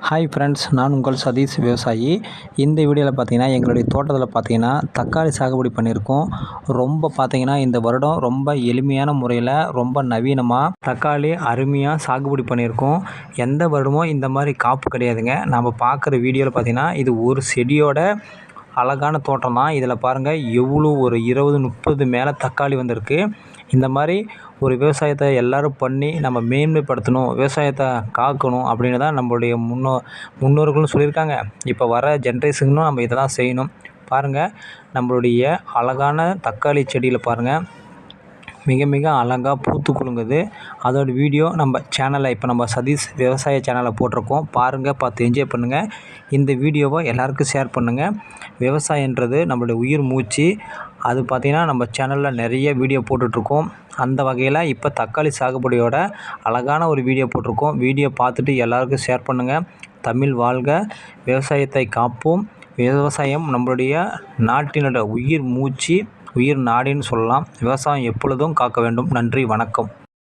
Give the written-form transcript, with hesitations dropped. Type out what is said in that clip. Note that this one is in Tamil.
ஹாய் ஃப்ரெண்ட்ஸ், நான் உங்கள் சதீஷ் விவசாயி. இந்த வீடியோவில் பார்த்தீங்கன்னா எங்களுடைய தோட்டத்தில் பார்த்தீங்கன்னா தக்காளி சாகுபடி பண்ணியிருக்கோம். ரொம்ப பார்த்தீங்கன்னா இந்த வருடம் ரொம்ப எளிமையான முறையில் ரொம்ப நவீனமாக தக்காளி அருமையாக சாகுபடி பண்ணியிருக்கோம். எந்த வருடமும் இந்த மாதிரி காப்பு கிடையாதுங்க. நம்ம பார்க்குற வீடியோவில் பார்த்தீங்கன்னா இது ஒரு செடியோட அழகான தோட்டம் தான். இதில் பாருங்கள் எவ்வளோ ஒரு 20-30 மேலே தக்காளி வந்திருக்கு. இந்த மாதிரி ஒரு விவசாயத்தை எல்லோரும் பண்ணி நம்ம மேன்மைப்படுத்தணும், விவசாயத்தை காக்கணும் அப்படின்னு தான் நம்மளுடைய முன்னோர்களும் சொல்லியிருக்காங்க. இப்போ வர ஜென்ரேஷனும் நம்ம இதை தான் செய்யணும். பாருங்கள், நம்மளுடைய அழகான தக்காளி செடியில் பாருங்கள் மிக மிக அழகாக பூத்து குலுங்குது. அதோட வீடியோ நம்ம சேனலில் இப்போ நம்ம சதீஷ் விவசாய சேனலில் போட்டிருக்கோம். பாருங்கள், பார்த்து என்ஜாய் பண்ணுங்கள். இந்த வீடியோவை எல்லாருக்கும் ஷேர் பண்ணுங்கள். விவசாயன்றது நம்மளுடைய உயிர் மூச்சு. அது பார்த்திங்கன்னா நம்ம சேனலில் நிறைய வீடியோ போட்டுட்ருக்கோம். அந்த வகையில் இப்போ தக்காளி சாகுபடியோட அழகான ஒரு வீடியோ போட்டிருக்கோம். வீடியோ பார்த்துட்டு எல்லாருக்கும் ஷேர் பண்ணுங்கள். தமிழ் வாழ்க, விவசாயத்தை காப்போம். விவசாயம் நம்மளுடைய நாட்டினோட உயிர் மூச்சு, உயிர் நாடின்னு சொல்லலாம். விவசாயம் எப்பொழுதும் காக்க வேண்டும். நன்றி, வணக்கம்.